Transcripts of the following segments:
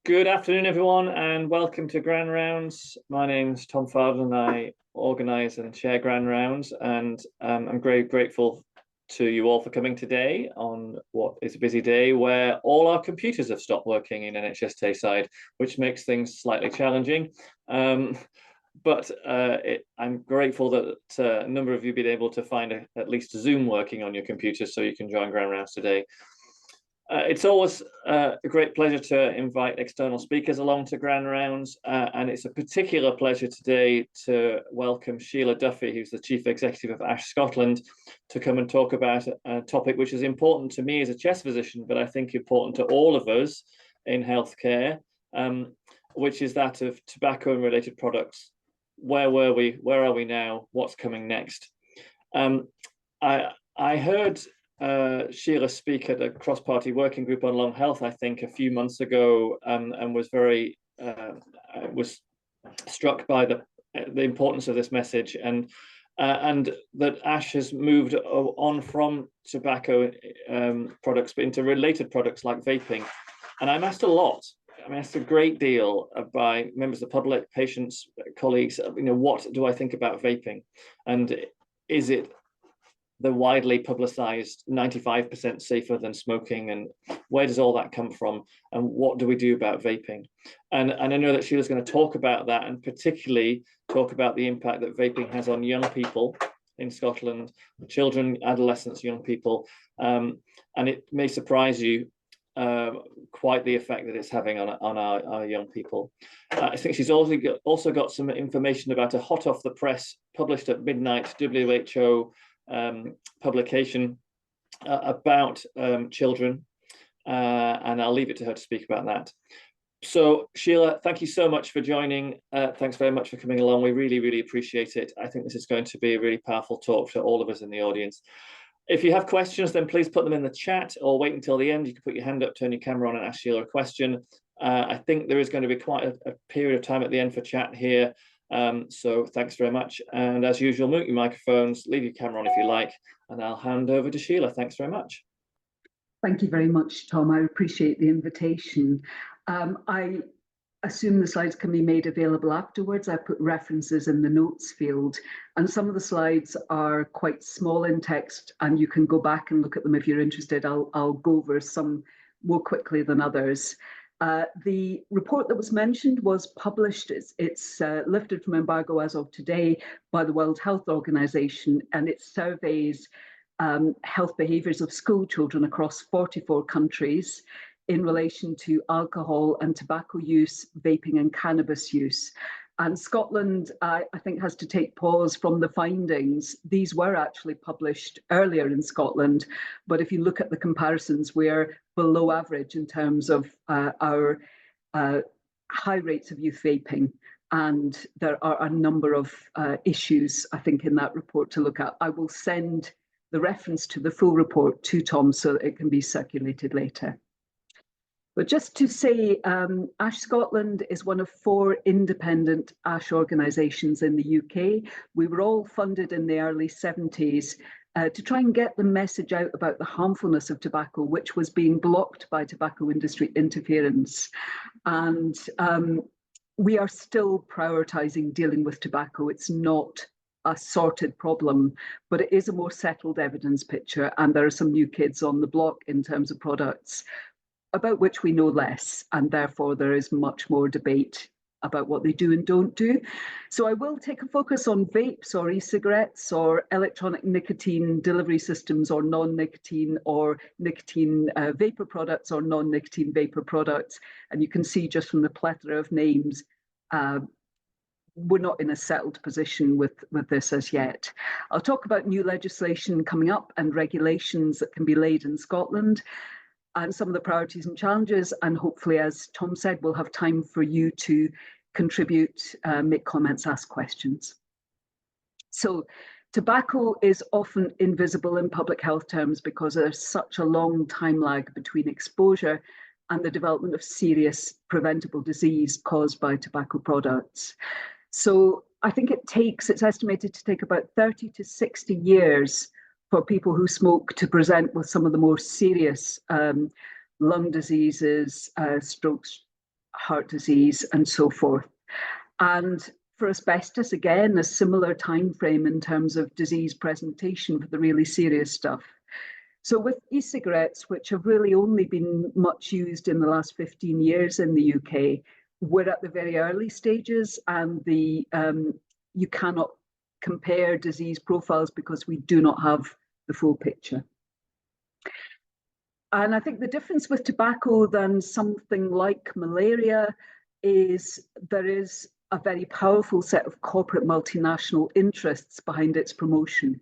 Good afternoon, everyone, and welcome to Grand Rounds. My name's Tom Fowler, and I organise and chair Grand Rounds, and I'm very grateful to you all for coming today on what is a busy day where all our computers have stopped working in NHS Tayside, which makes things slightly challenging. But I'm grateful that a number of you have been able to find at least Zoom working on your computers so you can join Grand Rounds today. It's always a great pleasure to invite external speakers along to Grand Rounds, and it's a particular pleasure today to welcome Sheila Duffy, who's the Chief Executive of ASH Scotland, to come and talk about a topic which is important to me as a chest physician, but I think important to all of us in healthcare, which is that of tobacco and related products. Where were we? Where are we now? What's coming next? I heard Sheila speak at a cross-party working group on lung health, I think, a few months ago, and was very was struck by the importance of this message, and that ASH has moved on from tobacco products but into related products like vaping. And I'm asked a lot. I'm asked a great deal by members of the public, patients, colleagues. What do I think about vaping, and is it the widely publicized 95% safer than smoking, and where does all that come from, and what do we do about vaping? And I know that Sheila's going to talk about that, and particularly talk about the impact that vaping has on young people in Scotland, children, adolescents, young people, and it may surprise you quite the effect that it's having on our young people. I think she's also got some information about a hot off the press, published at midnight, WHO publication about children, and I'll leave it to her to speak about that. So Sheila, thank you so much for joining. Thanks very much for coming along. We really appreciate it. I think this is going to be a really powerful talk for all of us in the audience. If you have questions, then please put them in the chat or wait until the end. You can put your hand up, turn your camera on, and ask Sheila a question. I think there is going to be quite a period of time at the end for chat here. So thanks very much, and as usual, mute your microphones, leave your camera on if you like, and I'll hand over to Sheila. Thanks very much. Thank you very much, Tom. I appreciate the invitation. I assume the slides can be made available afterwards. I put references in the notes field, and some of the slides are quite small in text, and you can go back and look at them if you're interested. I'll go over some more quickly than others. The report that was mentioned was published. It's lifted from embargo as of today by the World Health Organization, and it surveys health behaviours of school children across 44 countries in relation to alcohol and tobacco use, vaping and cannabis use. And Scotland, I think, has to take pause from the findings. These were actually published earlier in Scotland, but if you look at the comparisons, we're below average in terms of our high rates of youth vaping. And there are a number of issues, I think, in that report to look at. I will send the reference to the full report to Tom so that it can be circulated later. But just to say, ASH Scotland is one of 4 independent ASH organisations in the UK. We were all funded in the early 70s to try and get the message out about the harmfulness of tobacco, which was being blocked by tobacco industry interference. And we are still prioritising dealing with tobacco. It's not a sorted problem, but it is a more settled evidence picture, and there are some new kids on the block in terms of products about which we know less, and therefore there is much more debate about what they do and don't do. So I will take a focus on vapes or e-cigarettes or electronic nicotine delivery systems or non-nicotine or nicotine vapor products or non-nicotine vapor products. And you can see just from the plethora of names, we're not in a settled position with this as yet. I'll talk about new legislation coming up and regulations that can be laid in Scotland, and some of the priorities and challenges, and hopefully, as Tom said, we'll have time for you to contribute, make comments, ask questions. So tobacco is often invisible in public health terms because there's such a long time lag between exposure and the development of serious preventable disease caused by tobacco products. So I think it's estimated to take about 30 to 60 years for people who smoke to present with some of the more serious lung diseases, strokes, heart disease, and so forth. And for asbestos, again, a similar time frame in terms of disease presentation for the really serious stuff. So with e-cigarettes, which have really only been much used in the last 15 years in the UK, we're at the very early stages, and you cannot compare disease profiles because we do not have the full picture. And I think the difference with tobacco than something like malaria is there is a very powerful set of corporate multinational interests behind its promotion.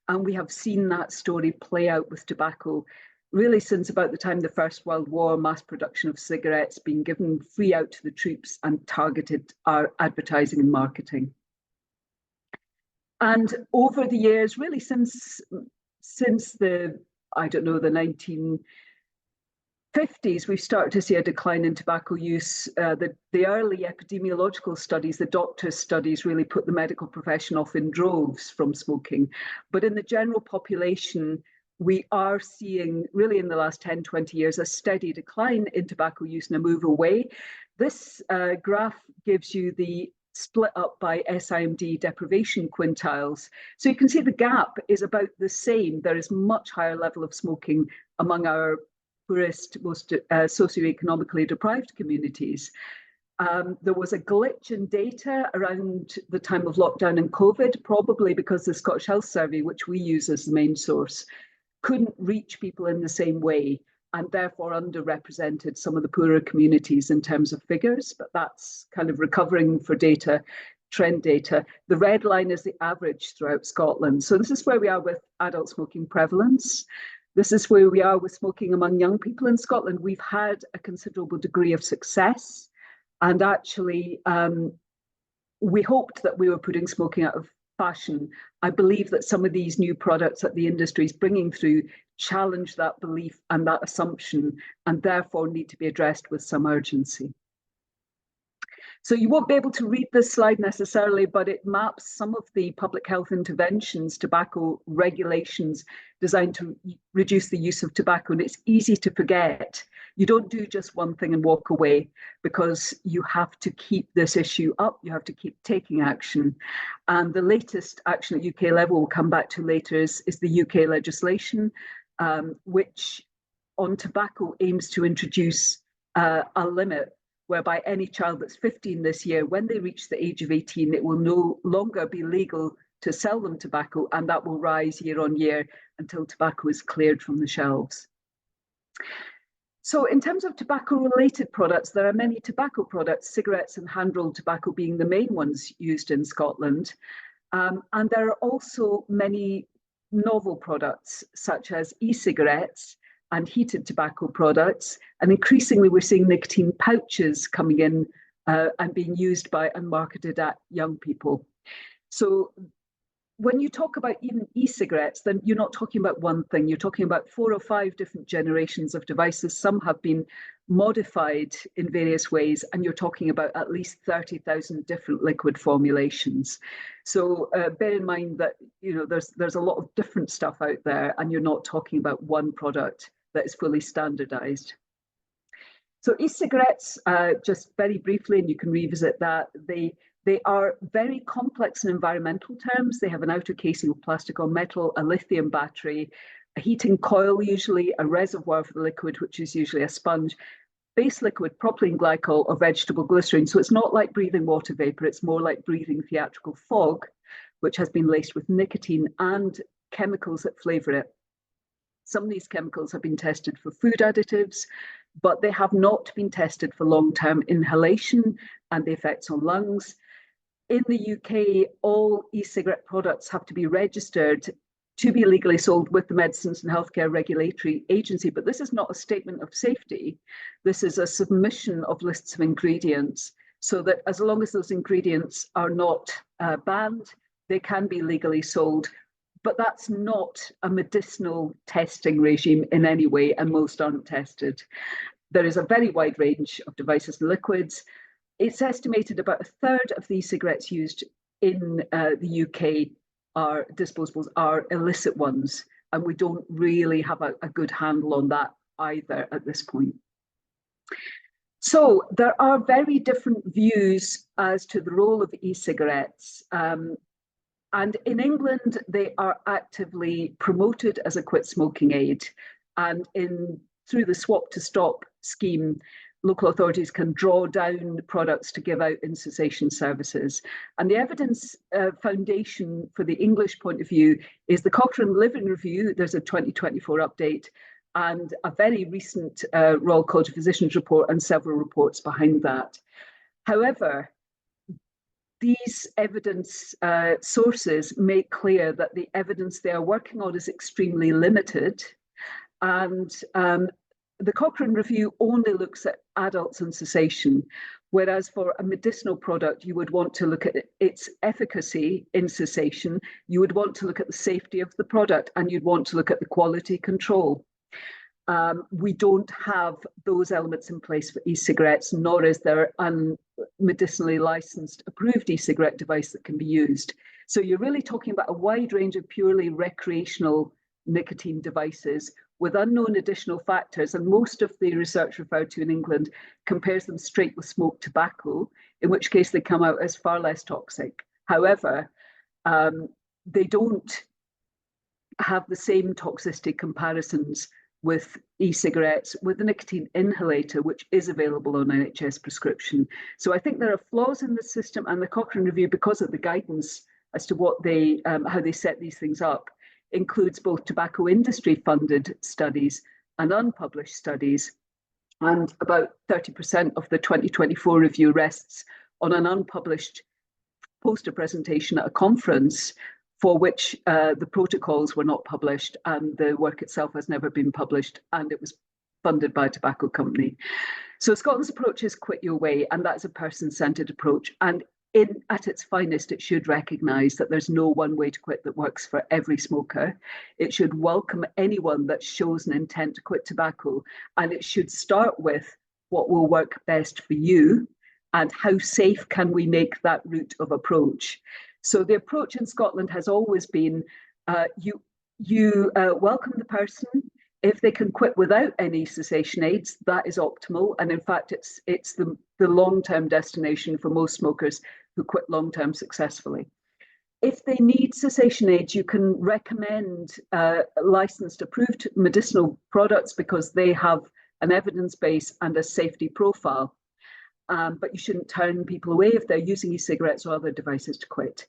And we have seen that story play out with tobacco really since about the time of the First World War, mass production of cigarettes being given free out to the troops and targeted advertising and marketing. And over the years, really since the, I don't know, the 1950s, we've started to see a decline in tobacco use. The early epidemiological studies, the doctors' studies, really put the medical profession off in droves from smoking. But in the general population, we are seeing, really in the last 10, 20 years, a steady decline in tobacco use and a move away. This graph gives you the split up by SIMD deprivation quintiles. So you can see the gap is about the same. There is much higher level of smoking among our poorest, most socioeconomically deprived communities. There was a glitch in data around the time of lockdown and COVID, probably because the Scottish Health Survey, which we use as the main source, couldn't reach people in the same way, and therefore underrepresented some of the poorer communities in terms of figures, but that's kind of recovering for data, trend data. The red line is the average throughout Scotland. So this is where we are with adult smoking prevalence. This is where we are with smoking among young people in Scotland. We've had a considerable degree of success, and actually we hoped that we were putting smoking out of fashion. I believe that some of these new products that the industry is bringing through challenge that belief and that assumption, and therefore need to be addressed with some urgency. So you won't be able to read this slide necessarily, but it maps some of the public health interventions, tobacco regulations designed to reduce the use of tobacco. And it's easy to forget. You don't do just one thing and walk away, because you have to keep this issue up. You have to keep taking action. And the latest action at UK level we'll come back to later is the UK legislation, which on tobacco aims to introduce a limit whereby any child that's 15 this year, when they reach the age of 18, it will no longer be legal to sell them tobacco, and that will rise year on year until tobacco is cleared from the shelves. So in terms of tobacco-related products, there are many tobacco products, cigarettes and hand-rolled tobacco being the main ones used in Scotland. And there are also many novel products, such as e-cigarettes and heated tobacco products. And increasingly, we're seeing nicotine pouches coming in and being used by and marketed at young people. So when you talk about even e-cigarettes, then you're not talking about one thing. You're talking about 4 or 5 different generations of devices. Some have been modified in various ways, and you're talking about at least 30,000 different liquid formulations. So bear in mind that there's a lot of different stuff out there, and you're not talking about one product that is fully standardized. So e-cigarettes, just very briefly, and you can revisit that, they are very complex in environmental terms. They have an outer casing of plastic or metal, a lithium battery, a heating coil usually, a reservoir for the liquid, which is usually a sponge, base liquid, propylene glycol or vegetable glycerine. So it's not like breathing water vapor, it's more like breathing theatrical fog, which has been laced with nicotine and chemicals that flavor it. Some of these chemicals have been tested for food additives, but they have not been tested for long-term inhalation and the effects on lungs. In the UK, all e-cigarette products have to be registered to be legally sold with the Medicines and Healthcare Regulatory Agency, but this is not a statement of safety. This is a submission of lists of ingredients, so that as long as those ingredients are not banned, they can be legally sold. But that's not a medicinal testing regime in any way, and most aren't tested. There is a very wide range of devices and liquids. It's estimated about 1/3 of the cigarettes used in the UK are disposables, are illicit ones, and we don't really have a good handle on that either at this point. So there are very different views as to the role of e-cigarettes. And in England, they are actively promoted as a quit smoking aid. And through the swap to stop scheme, local authorities can draw down products to give out in cessation services. And the evidence foundation for the English point of view is the Cochrane Living Review. There's a 2024 update and a very recent Royal College of Physicians report and several reports behind that. However, these evidence sources make clear that the evidence they are working on is extremely limited. And the Cochrane Review only looks at adults and cessation, whereas for a medicinal product, you would want to look at its efficacy in cessation, you would want to look at the safety of the product, and you'd want to look at the quality control. We don't have those elements in place for e-cigarettes, nor is there a medicinally licensed approved e-cigarette device that can be used. So you're really talking about a wide range of purely recreational nicotine devices with unknown additional factors. And most of the research referred to in England compares them straight with smoked tobacco, in which case they come out as far less toxic. However, they don't have the same toxicity comparisons with e-cigarettes, with the nicotine inhalator, which is available on NHS prescription. So I think there are flaws in the system, and the Cochrane Review, because of the guidance as to what they, how they set these things up, includes both tobacco industry funded studies and unpublished studies. And about 30% of the 2024 review rests on an unpublished poster presentation at a conference for which the protocols were not published and the work itself has never been published, and it was funded by a tobacco company. So Scotland's approach is quit your way, and that's a person-centred approach. And at its finest, it should recognise that there's no one way to quit that works for every smoker. It should welcome anyone that shows an intent to quit tobacco, and it should start with what will work best for you and how safe can we make that route of approach. So the approach in Scotland has always been you welcome the person. If they can quit without any cessation aids, that is optimal. And in fact, it's the long-term destination for most smokers who quit long-term successfully. If they need cessation aids, you can recommend licensed approved medicinal products because they have an evidence base and a safety profile. But you shouldn't turn people away if they're using e-cigarettes or other devices to quit.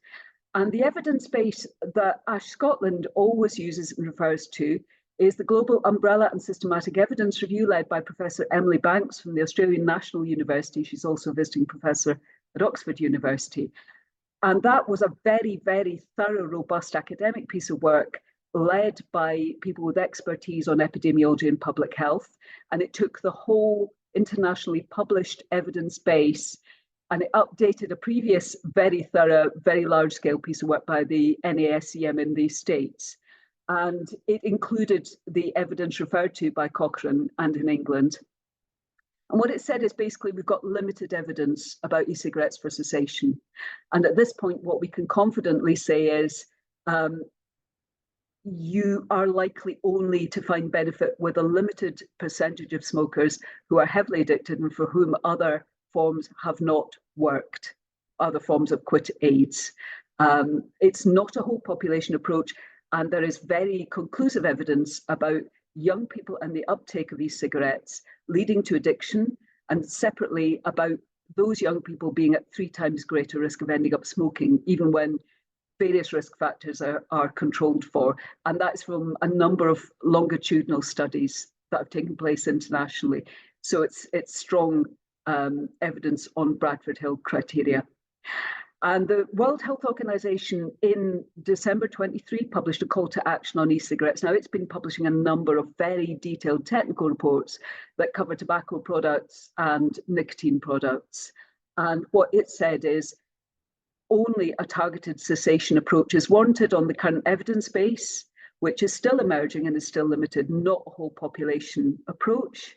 And the evidence base that ASH Scotland always uses and refers to is the Global Umbrella and Systematic Evidence Review led by Professor Emily Banks from the Australian National University. She's also a visiting professor at Oxford University. And that was a very, very thorough, robust academic piece of work led by people with expertise on epidemiology and public health. And it took the whole internationally published evidence base and it updated a previous very thorough, very large scale piece of work by the NASEM in the States. And it included the evidence referred to by Cochrane and in England. And what it said is basically we've got limited evidence about e-cigarettes for cessation. And at this point, what we can confidently say is you are likely only to find benefit with a limited percentage of smokers who are heavily addicted and for whom other forms have not worked, other forms of quit aids. It's not a whole population approach, and there is very conclusive evidence about young people and the uptake of e-cigarettes leading to addiction, and separately about those young people being at 3 times greater risk of ending up smoking, even when various risk factors are controlled for. And that's from a number of longitudinal studies that have taken place internationally. So it's strong evidence on Bradford Hill criteria. And the World Health Organization in December 23 published a call to action on e-cigarettes. Now, it's been publishing a number of very detailed technical reports that cover tobacco products and nicotine products. And what it said is only a targeted cessation approach is warranted on the current evidence base, which is still emerging and is still limited, not a whole population approach.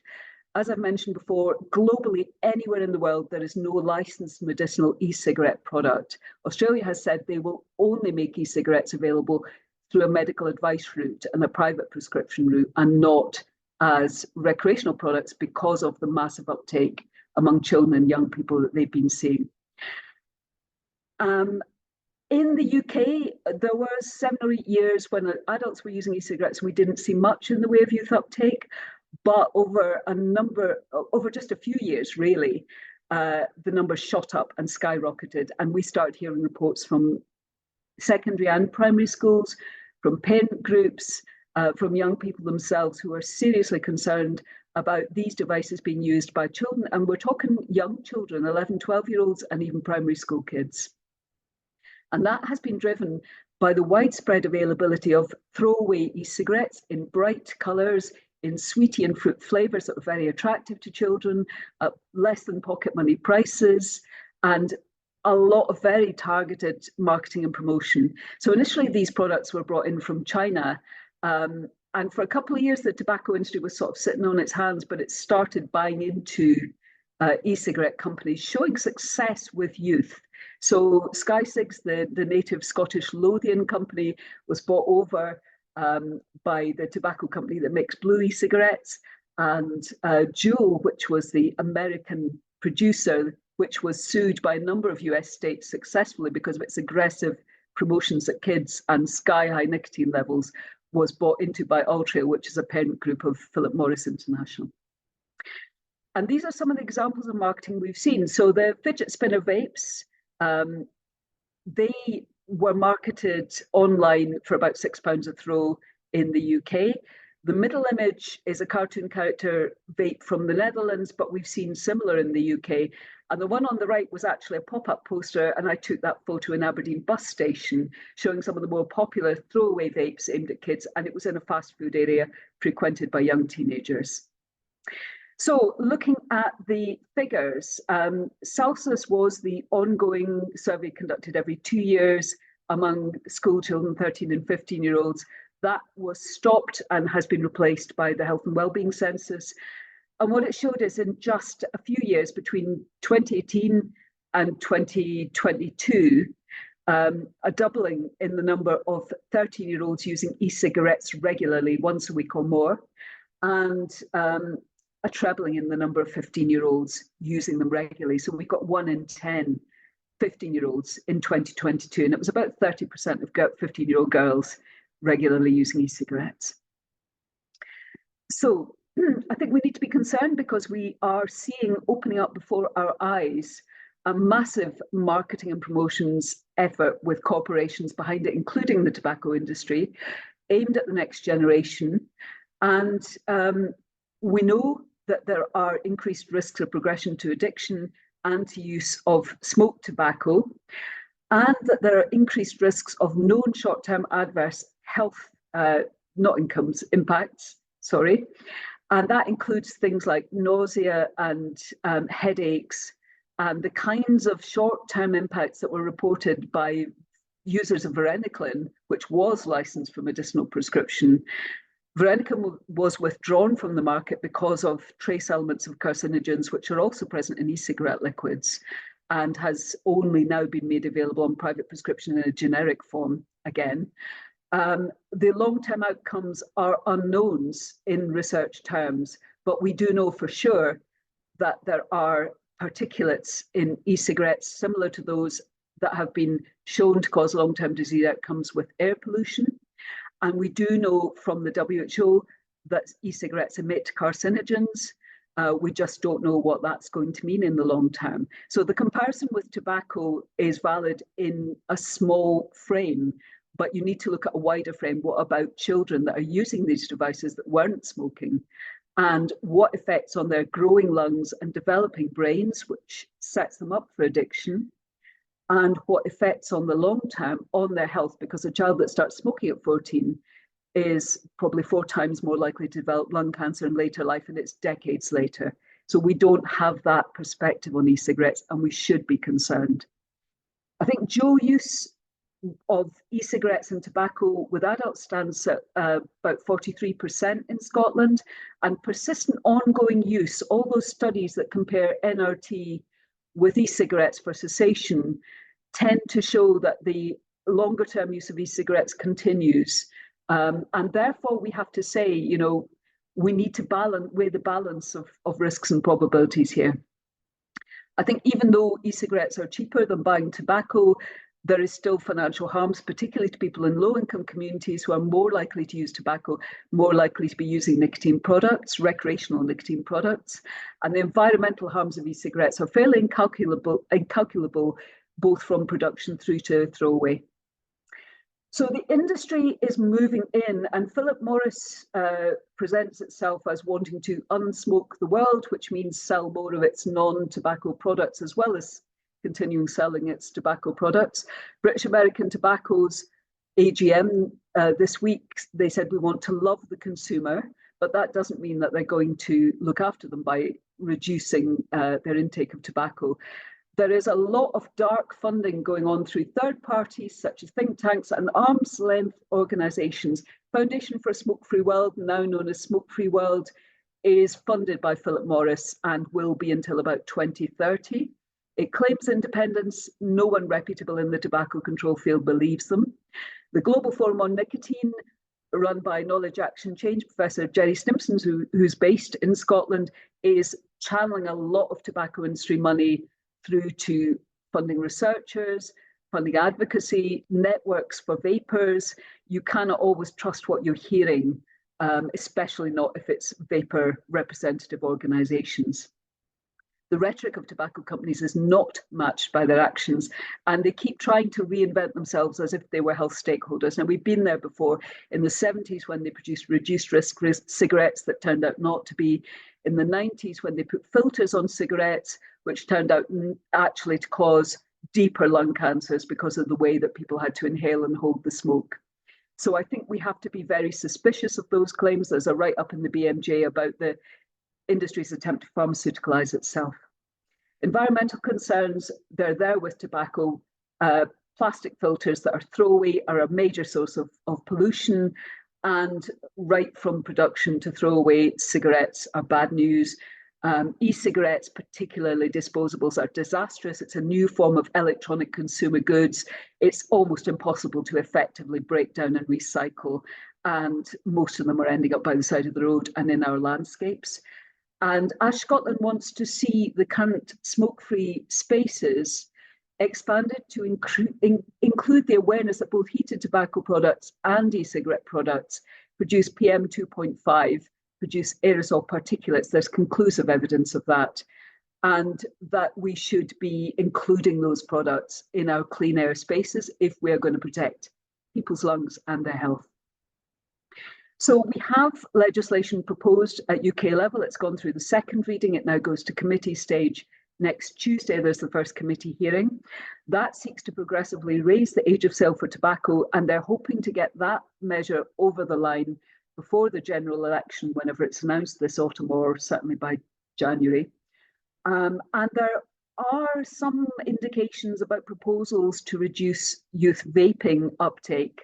As I've mentioned before, globally, anywhere in the world, there is no licensed medicinal e-cigarette product. Australia has said they will only make e-cigarettes available through a medical advice route and a private prescription route, and not as recreational products because of the massive uptake among children and young people that they've been seeing. In the UK, there were 7 or 8 years when adults were using e-cigarettes and we didn't see much in the way of youth uptake, but over just a few years, really, the numbers shot up and skyrocketed. And we started hearing reports from secondary and primary schools, from parent groups, from young people themselves who are seriously concerned about these devices being used by children. And we're talking young children, 11, 12-year-olds, and even primary school kids. And that has been driven by the widespread availability of throwaway e-cigarettes in bright colours, in sweetie and fruit flavours that are very attractive to children, at less than pocket money prices, and a lot of very targeted marketing and promotion. So initially these products were brought in from China, and for a couple of years the tobacco industry was sort of sitting on its hands, but it started buying into e-cigarette companies showing success with youth. So Sky Cigs, the native Scottish Lothian company, was bought over by the tobacco company that makes blue e-cigarettes, and Juul, which was the American producer, which was sued by a number of US states successfully because of its aggressive promotions at kids and sky-high nicotine levels, was bought into by Altria, which is a parent group of Philip Morris International. And these are some of the examples of marketing we've seen. So the fidget spinner vapes, they were marketed online for about £6 a throw in the UK. The middle image is a cartoon character vape from the Netherlands, but we've seen similar in the UK. And the one on the right was actually a pop-up poster, and I took that photo in Aberdeen bus station, showing some of the more popular throwaway vapes aimed at kids, and it was in a fast food area frequented by young teenagers. So looking at the figures, Celsius was the ongoing survey conducted every 2 years among school children, 13 and 15-year-olds. That was stopped and has been replaced by the Health and Wellbeing Census. And what it showed is in just a few years between 2018 and 2022, a doubling in the number of 13-year-olds using e-cigarettes regularly, once a week or more, and a trebling in the number of 15-year-olds using them regularly. So we've got 1 in 10 15-year-olds in 2022, and it was about 30% of 15-year-old girls regularly using e-cigarettes. So I think we need to be concerned because we are seeing, opening up before our eyes, a massive marketing and promotions effort with corporations behind it, including the tobacco industry, aimed at the next generation. And we know that there are increased risks of progression to addiction and to use of smoked tobacco, and that there are increased risks of known short-term adverse health, impacts, and that includes things like nausea and headaches, and the kinds of short-term impacts that were reported by users of varenicline, which was licensed for medicinal prescription. Varenicline was withdrawn from the market because of trace elements of carcinogens, which are also present in e-cigarette liquids, and has only now been made available on private prescription in a generic form again. The long-term outcomes are unknowns in research terms, but we do know for sure that there are particulates in e-cigarettes similar to those that have been shown to cause long-term disease outcomes with air pollution. And we do know from the WHO that e-cigarettes emit carcinogens. We just don't know what that's going to mean in the long term. So the comparison with tobacco is valid in a small frame, but you need to look at a wider frame. What about children that are using these devices that weren't smoking? And what effects on their growing lungs and developing brains, which sets them up for addiction? And what effects on the long term on their health, because a child that starts smoking at 14 is probably 4 times more likely to develop lung cancer in later life, and it's decades later. So we don't have that perspective on e-cigarettes, and we should be concerned. I think dual use of e-cigarettes and tobacco with adults stands at about 43% in Scotland, and persistent ongoing use, all those studies that compare NRT with e-cigarettes for cessation tend to show that the longer term use of e-cigarettes continues. And therefore we have to say, we need to weigh the balance of risks and probabilities here. I think even though e-cigarettes are cheaper than buying tobacco, there is still financial harms, particularly to people in low-income communities who are more likely to use tobacco, more likely to be using nicotine products, recreational nicotine products. And the environmental harms of e-cigarettes are fairly incalculable, both from production through to throwaway. So the industry is moving in, and Philip Morris presents itself as wanting to unsmoke the world, which means sell more of its non-tobacco products as well as continuing selling its tobacco products. British American Tobacco's AGM this week, they said we want to love the consumer, but that doesn't mean that they're going to look after them by reducing their intake of tobacco. There is a lot of dark funding going on through third parties such as think tanks and arm's length organisations. Foundation for a Smoke-Free World, now known as Smoke-Free World, is funded by Philip Morris and will be until about 2030. It claims independence. No one reputable in the tobacco control field believes them. The Global Forum on Nicotine, run by Knowledge Action Change Professor Jerry Stimson, who's based in Scotland, is channeling a lot of tobacco industry money through to funding researchers, funding advocacy, networks for vapers. You cannot always trust what you're hearing, especially not if it's vapor representative organisations. The rhetoric of tobacco companies is not matched by their actions, and they keep trying to reinvent themselves as if they were health stakeholders. Now, we've been there before in the 70s when they produced reduced risk cigarettes that turned out not to be, in the 90s when they put filters on cigarettes, which turned out actually to cause deeper lung cancers because of the way that people had to inhale and hold the smoke. So I think we have to be very suspicious of those claims. There's a write-up in the BMJ about the industry's attempt to pharmaceuticalize itself. Environmental concerns, they're there with tobacco. Plastic filters that are throwaway are a major source of pollution, and right from production to throwaway, cigarettes are bad news. E-cigarettes, particularly disposables, are disastrous. It's a new form of electronic consumer goods. It's almost impossible to effectively break down and recycle, and most of them are ending up by the side of the road and in our landscapes. And ASH Scotland wants to see the current smoke-free spaces expanded to include the awareness that both heated tobacco products and e-cigarette products produce PM 2.5, produce aerosol particulates. There's conclusive evidence of that, and that we should be including those products in our clean air spaces if we're going to protect people's lungs and their health. So we have legislation proposed at UK level. It's gone through the second reading. It now goes to committee stage. Next Tuesday, there's the first committee hearing. That seeks to progressively raise the age of sale for tobacco, and they're hoping to get that measure over the line before the general election, whenever it's announced this autumn, or certainly by January. And there are some indications about proposals to reduce youth vaping uptake,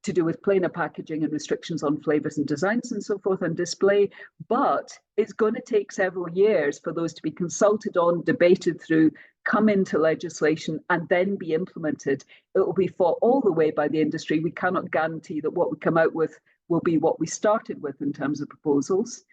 to do with plainer packaging and restrictions on flavours and designs and so forth and display, but it's going to take several years for those to be consulted on, debated through, come into legislation and then be implemented. It will be fought all the way by the industry. We cannot guarantee that what we come out with will be what we started with in terms of proposals.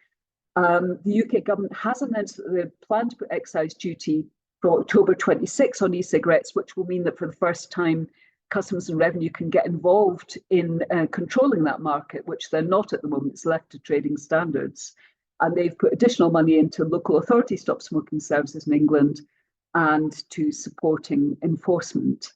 The UK government has announced that they plan to put excise duty for October 26 on e-cigarettes, which will mean that for the first time, Customs and Revenue can get involved in controlling that market, which they're not at the moment. It's left to trading standards. And they've put additional money into local authority stop smoking services in England and to supporting enforcement.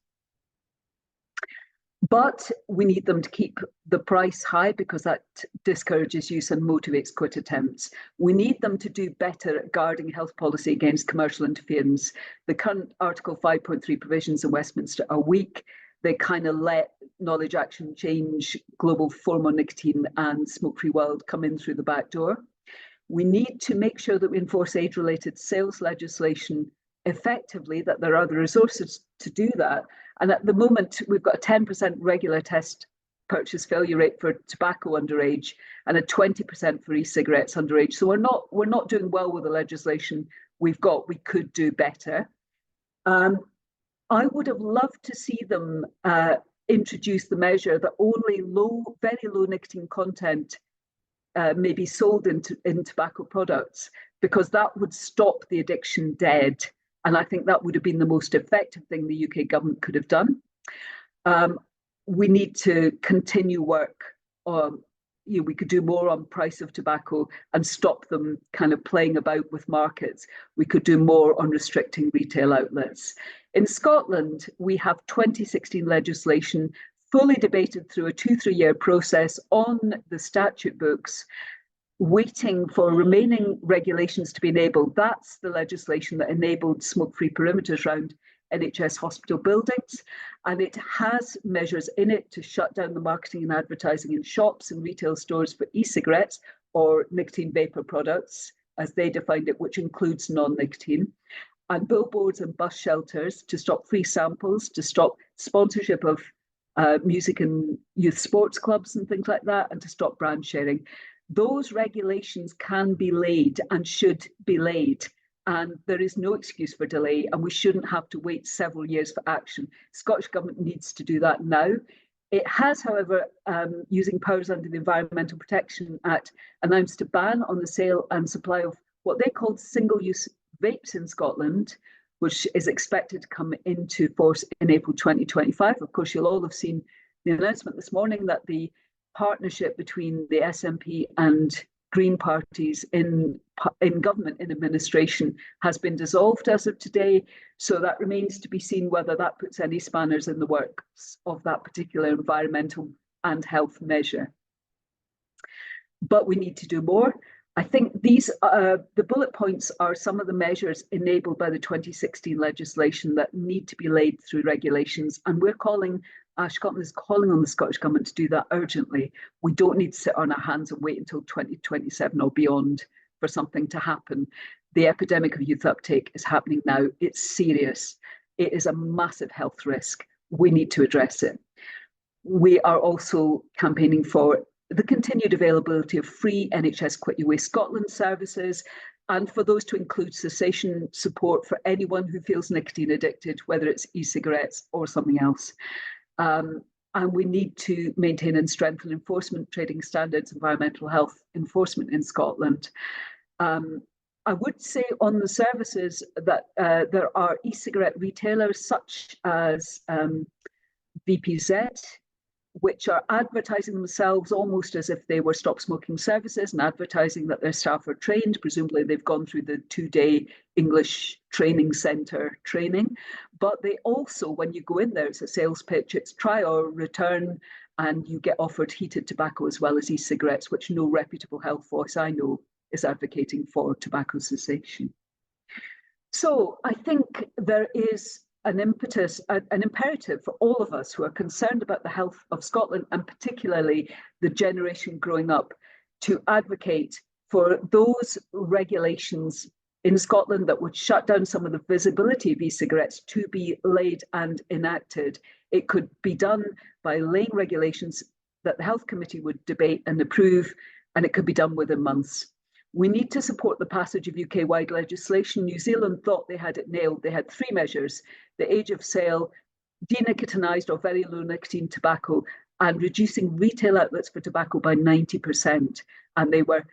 But we need them to keep the price high because that discourages use and motivates quit attempts. We need them to do better at guarding health policy against commercial interference. The current Article 5.3 provisions in Westminster are weak. They kind of let Knowledge Action Change, Global Forum on Nicotine and Smoke-Free World come in through the back door. We need to make sure that we enforce age-related sales legislation effectively, that there are the resources to do that. And at the moment, we've got a 10% regular test purchase failure rate for tobacco underage and a 20% for e-cigarettes underage. So we're not doing well with the legislation we've got. We could do better. I would have loved to see them introduce the measure that only very low nicotine content may be sold in tobacco products, because that would stop the addiction dead. And I think that would have been the most effective thing the UK government could have done. We need to continue work on, we could do more on price of tobacco and stop them kind of playing about with markets. We could do more on restricting retail outlets. In Scotland, we have 2016 legislation fully debated through a 2-3 year process on the statute books, waiting for remaining regulations to be enabled. That's the legislation that enabled smoke-free perimeters around NHS hospital buildings, and it has measures in it to shut down the marketing and advertising in shops and retail stores for e-cigarettes or nicotine vapor products, as they defined it, which includes non-nicotine, and billboards and bus shelters to stop free samples, to stop sponsorship of music and youth sports clubs and things like that, and to stop brand sharing. Those regulations can be laid and should be laid, and there is no excuse for delay, and we shouldn't have to wait several years for action. Scottish Government needs to do that now. It has, however, using powers under the Environmental Protection Act, announced a ban on the sale and supply of what they called single-use vapes in Scotland, which is expected to come into force in April 2025. Of course, you'll all have seen the announcement this morning that the partnership between the SNP and Green parties in government, in administration, has been dissolved as of today. So that remains to be seen whether that puts any spanners in the works of that particular environmental and health measure. But we need to do more. I think these, the bullet points are some of the measures enabled by the 2016 legislation that need to be laid through regulations. And we're calling, ASH Scotland is calling on the Scottish Government to do that urgently. We don't need to sit on our hands and wait until 2027 or beyond for something to happen. The epidemic of youth uptake is happening now. It's serious. It is a massive health risk. We need to address it. We are also campaigning for the continued availability of free NHS Quit Your Waste Scotland services, and for those to include cessation support for anyone who feels nicotine addicted, whether it's e-cigarettes or something else. And we need to maintain and strengthen enforcement, trading standards, environmental health enforcement in Scotland. I would say on the services that there are e-cigarette retailers such as VPZ, which are advertising themselves almost as if they were stop smoking services and advertising that their staff are trained. Presumably they've gone through the 2-day English training centre training. But they also, when you go in there, it's a sales pitch, it's try or return, and you get offered heated tobacco as well as e-cigarettes, which no reputable health voice I know is advocating for tobacco cessation. So I think there is an impetus, an imperative for all of us who are concerned about the health of Scotland, and particularly the generation growing up, to advocate for those regulations in Scotland that would shut down some of the visibility of e-cigarettes to be laid and enacted. It could be done by laying regulations that the Health Committee would debate and approve, and it could be done within months. We need to support the passage of UK-wide legislation. New Zealand thought they had it nailed. They had 3 measures: the age of sale, denicotinized or very low nicotine tobacco, and reducing retail outlets for tobacco by 90%. And they were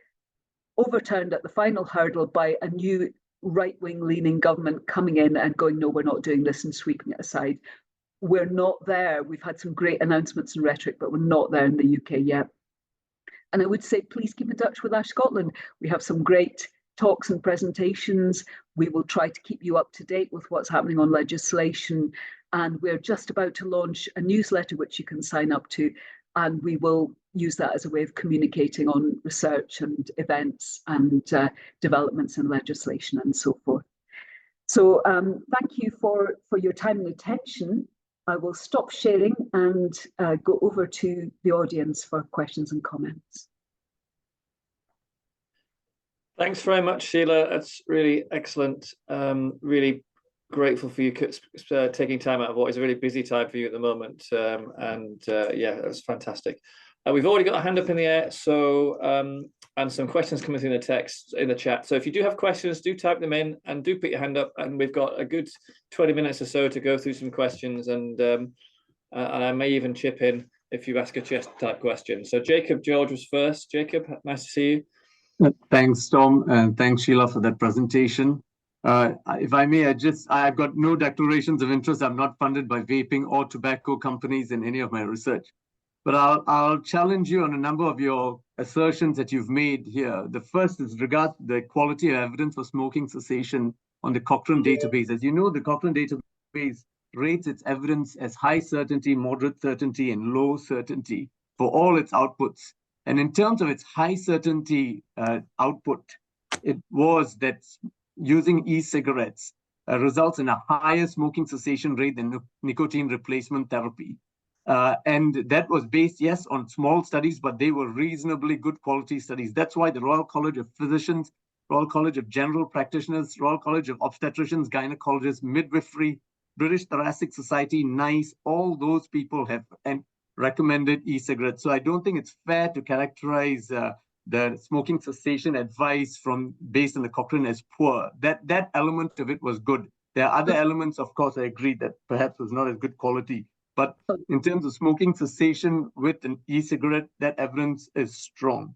overturned at the final hurdle by a new right-wing leaning government coming in and going, no, we're not doing this, and sweeping it aside. We're not there. We've had some great announcements and rhetoric, but we're not there in the UK yet. And I would say, please keep in touch with ASH Scotland. We have some great talks and presentations. We will try to keep you up to date with what's happening on legislation. And we're just about to launch a newsletter which you can sign up to. And we will use that as a way of communicating on research and events and developments in legislation and so forth. So thank you for your time and attention. I will stop sharing and go over to the audience for questions and comments. Thanks very much, Sheila. That's really excellent. Really grateful for you taking time out of what is a really busy time for you at the moment. Yeah, that's fantastic. We've already got a hand up in the air, so and some questions coming through in the chat. So if you do have questions, do type them in and do put your hand up. And we've got a good 20 minutes or so to go through some questions, and I may even chip in if you ask a chest type question. So Jacob George was first. Jacob, nice to see you. Thanks, Tom, and thanks, Sheila, for that presentation. If I may, I've got no declarations of interest. I'm not funded by vaping or tobacco companies in any of my research. But I'll challenge you on a number of your assertions that you've made here. The first is regard the quality of evidence for smoking cessation on the Cochrane database. As you know, the Cochrane database rates its evidence as high certainty, moderate certainty, and low certainty for all its outputs. And in terms of its high certainty output, it was that using e-cigarettes results in a higher smoking cessation rate than nicotine replacement therapy. And that was based, yes, on small studies, but they were reasonably good quality studies. That's why the Royal College of Physicians, Royal College of General Practitioners, Royal College of Obstetricians, Gynecologists, Midwifery, British Thoracic Society, NICE, all those people have recommended e-cigarettes. So I don't think it's fair to characterize the smoking cessation advice based on the Cochrane as poor. That element of it was good. There are other elements, of course, I agree that perhaps was not as good quality. But in terms of smoking cessation with an e-cigarette, that evidence is strong.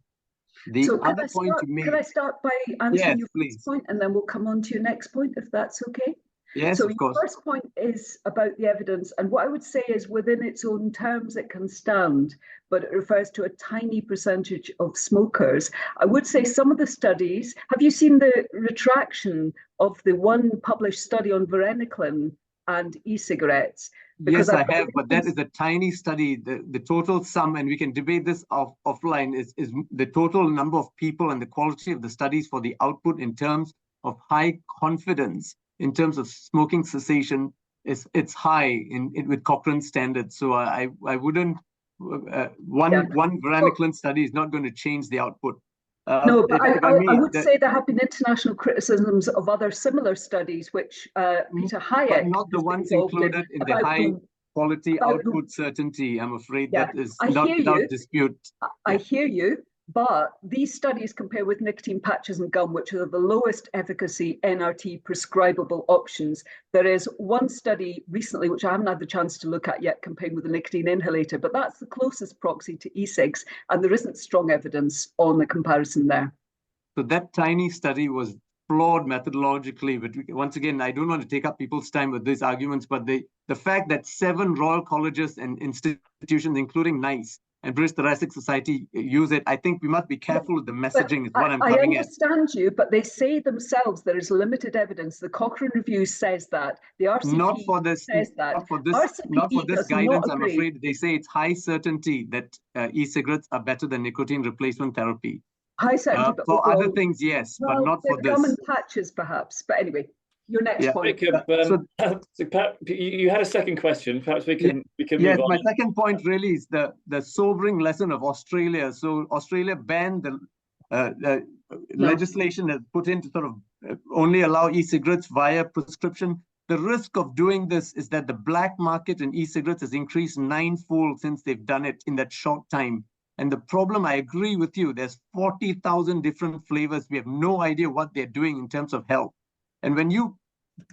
Can I start by answering your first point, and then we'll come on to your next point, if that's okay? Yes, so of course. Your first point is about the evidence, and what I would say is within its own terms it can stand, but it refers to a tiny percentage of smokers. I would say some of the studies, have you seen the retraction of the one published study on varenicline and e-cigarettes? Yes, I have, but that is a tiny study. The total sum, and we can debate this offline, is the total number of people and the quality of the studies for the output in terms of high confidence in terms of smoking cessation. It's high with Cochrane standards. So I wouldn't one varenicline study is not going to change the output. No, but I would say there have been international criticisms of other similar studies, which Peter Hayek, but not the ones included in the high quality output certainty. I'm afraid that is not without dispute. I hear you, but these studies compare with nicotine patches and gum, which are the lowest efficacy NRT prescribable options. There is one study recently, which I haven't had the chance to look at yet, comparing with a nicotine inhalator, but that's the closest proxy to e-cigs, and there isn't strong evidence on the comparison there. So that tiny study was flawed methodologically, but once again, I don't want to take up people's time with these arguments, but the fact that 7 Royal Colleges and institutions, including NICE, and British Thoracic Society use it, I think we must be careful with the messaging, is what I'm coming at. I understand you, but they say themselves there is limited evidence. The Cochrane Review says that. The RCP says that. Not for this guidance, I'm afraid. They say it's high certainty that e-cigarettes are better than nicotine replacement therapy. High certainty, but for other things, yes, but not for this. Gum and patches, perhaps. But anyway, your next point. You had a second question. Perhaps we can move on. My second point really is the sobering lesson of Australia. So Australia banned the legislation that put in to sort of only allow e-cigarettes via prescription. The risk of doing this is that the black market in e-cigarettes has increased 9-fold since they've done it in that short time. And the problem, I agree with you, there's 40,000 different flavors. We have no idea what they're doing in terms of health. And when you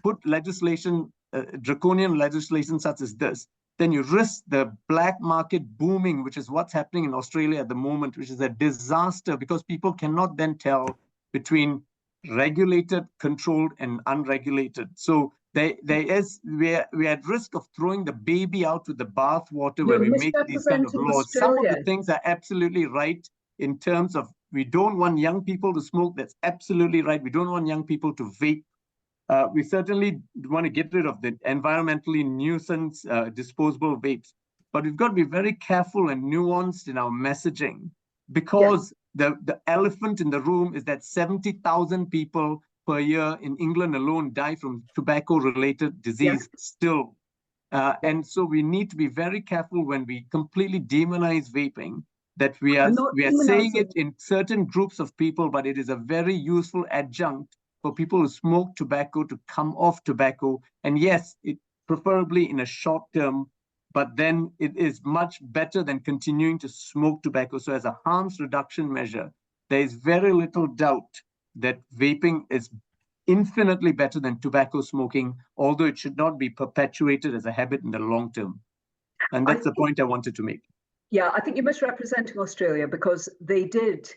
put legislation, draconian legislation such as this, then you risk the black market booming, which is what's happening in Australia at the moment, which is a disaster because people cannot then tell between regulated, controlled, and unregulated. So we're at risk of throwing the baby out with the bathwater when we make these kind of laws. Some of the things are absolutely right in terms of we don't want young people to smoke. That's absolutely right. We don't want young people to vape. We certainly want to get rid of the environmentally nuisance disposable vapes. But we've got to be very careful and nuanced in our messaging because the elephant in the room is that 70,000 people per year in England alone die from tobacco-related disease still. And so we need to be very careful when we completely demonize vaping, that we are saying it in certain groups of people, but it is a very useful adjunct for people who smoke tobacco to come off tobacco. And yes, it preferably in a short term, but then it is much better than continuing to smoke tobacco. So as a harms reduction measure, there is very little doubt that vaping is infinitely better than tobacco smoking, although it should not be perpetuated as a habit in the long term. And that's the point I wanted to make. Yeah, I think you're misrepresenting Australia because they did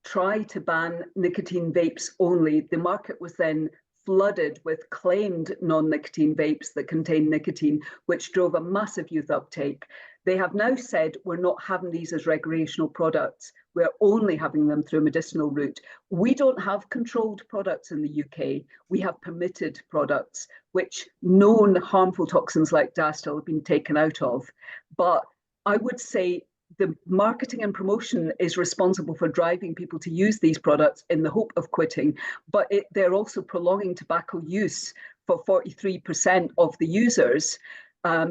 try to ban nicotine vapes only. The market was then flooded with claimed non-nicotine vapes that contain nicotine, which drove a massive youth uptake. They have now said, we're not having these as recreational products. We're only having them through a medicinal route. We don't have controlled products in the UK. We have permitted products, which known harmful toxins like diacetyl have been taken out of. But I would say the marketing and promotion is responsible for driving people to use these products in the hope of quitting, but they're also prolonging tobacco use for 43% of the users,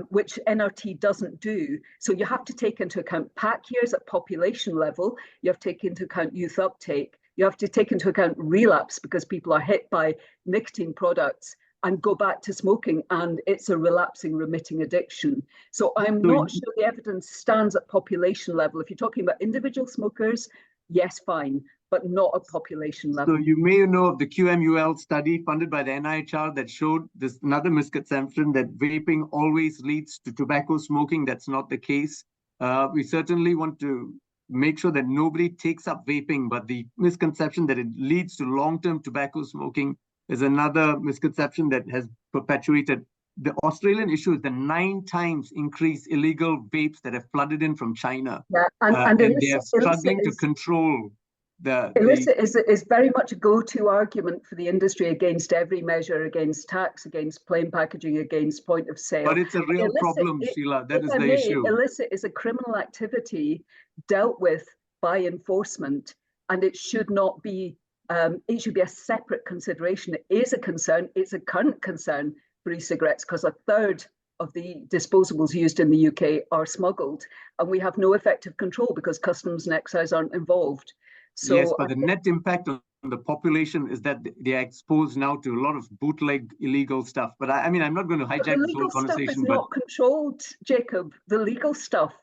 which NRT doesn't do. So you have to take into account pack years at population level, you have to take into account youth uptake, you have to take into account relapse because people are hit by nicotine products and go back to smoking, and it's a relapsing, remitting addiction. So I'm not sure the evidence stands at population level. If you're talking about individual smokers, yes, fine, but not at population level. So you may know of the QMUL study funded by the NIHR that showed this another misconception that vaping always leads to tobacco smoking. That's not the case. We certainly want to make sure that nobody takes up vaping, but the misconception that it leads to long-term tobacco smoking is another misconception that has perpetuated. The Australian issue is the 9 times increased illegal vapes that have flooded in from China. Yeah, and they are struggling to control illicit is very much a go-to argument for the industry against every measure, against tax, against plain packaging, against point of sale. But it's a real problem, Sheila. That is the issue. Illicit is a criminal activity dealt with by enforcement, and it should not be. It should be a separate consideration. It is a concern. It's a current concern for e-cigarettes because 1/3 of the disposables used in the UK are smuggled, and we have no effective control because customs and excise aren't involved. So yes, but the net impact on the population is that they are exposed now to a lot of bootleg illegal stuff. But I mean, I'm not going to hijack this whole conversation. The legal stuff is not controlled, Jacob. The legal stuff,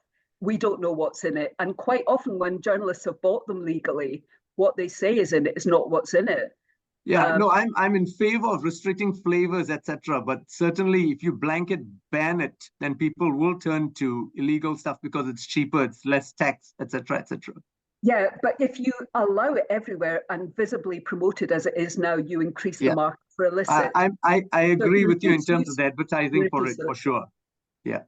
we don't know what's in it. And quite often when journalists have bought them legally, what they say is in it is not what's in it. Yeah, no, I'm in favor of restricting flavors, etc. But certainly, if you blanket ban it, then people will turn to illegal stuff because it's cheaper, it's less tax, etc., etc. Yeah, but if you allow it everywhere and visibly promote it as it is now, you increase the market for illicit. I agree with you in terms of the advertising for it, for sure. Yeah.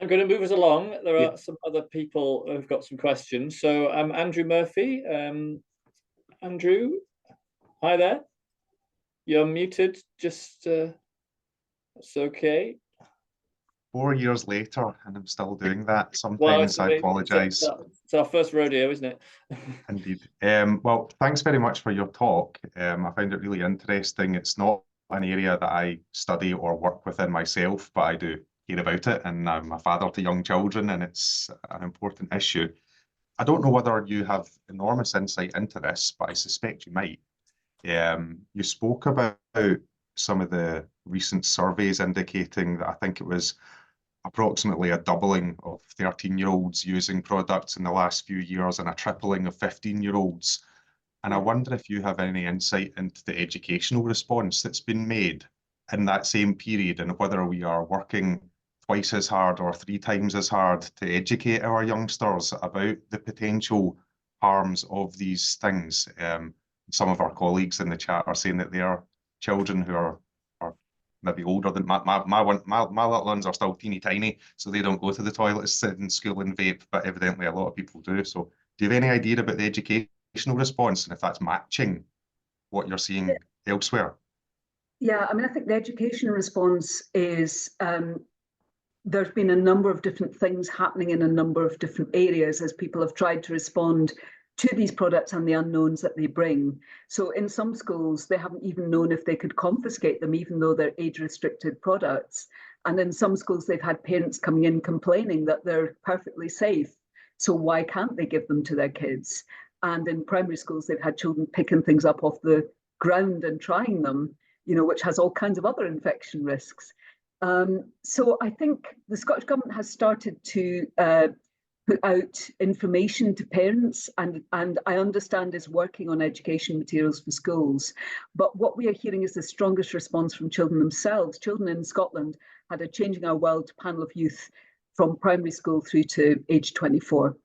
I'm going to move us along. There are some other people who've got some questions. So Andrew Murphy. Andrew, hi there. You're muted. Just that's okay. 4 years later, and I'm still doing that. Sometimes I apologise. It's our first rodeo, isn't it? Indeed. Well, thanks very much for your talk. I found it really interesting. It's not an area that I study or work within myself, but I do hear about it, and I'm a father to young children, and it's an important issue. I don't know whether you have enormous insight into this, but I suspect you might. You spoke about some of the recent surveys indicating that I think it was approximately a doubling of 13-year-olds using products in the last few years and a tripling of 15-year-olds. And I wonder if you have any insight into the educational response that's been made in that same period and whether we are working twice as hard or 3 times as hard to educate our youngsters about the potential harms of these things. Some of our colleagues in the chat are saying that their children who are maybe older than my little ones are still teeny tiny, so they don't go to the toilets in school and vape, but evidently a lot of people do. So do you have any idea about the educational response and if that's matching what you're seeing elsewhere? Yeah, I mean, I think the education response is there's been a number of different things happening in a number of different areas as people have tried to respond to these products and the unknowns that they bring. So in some schools, they haven't even known if they could confiscate them, even though they're age-restricted products. And in some schools, they've had parents coming in complaining that they're perfectly safe. So why can't they give them to their kids? And in primary schools, they've had children picking things up off the ground and trying them, which has all kinds of other infection risks. So I think the Scottish Government has started to put out information to parents and I understand is working on education materials for schools. But what we are hearing is the strongest response from children themselves. Children in Scotland had a Changing Our World panel of youth from primary school through to age 24.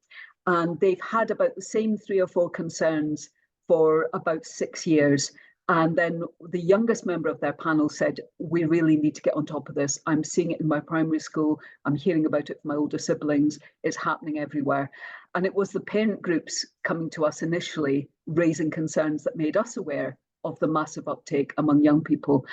And they've had about the same 3 or 4 concerns for about 6 years. And then the youngest member of their panel said, we really need to get on top of this. I'm seeing it in my primary school. I'm hearing about it from my older siblings. It's happening everywhere. And it was the parent groups coming to us initially, raising concerns that made us aware of the massive uptake among young people.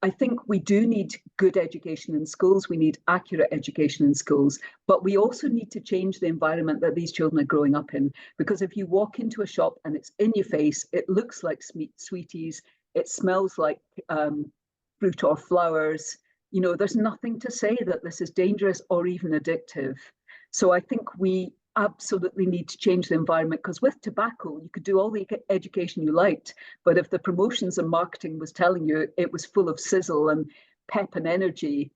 I think we do need good education in schools. We need accurate education in schools, but we also need to change the environment that these children are growing up in. Because if you walk into a shop and it's in your face, it looks like sweeties, it smells like fruit or flowers, you know, there's nothing to say that this is dangerous or even addictive. So I think we absolutely need to change the environment, because with tobacco you could do all the education you liked, but if the promotions and marketing was telling you it was full of sizzle and pep and energy,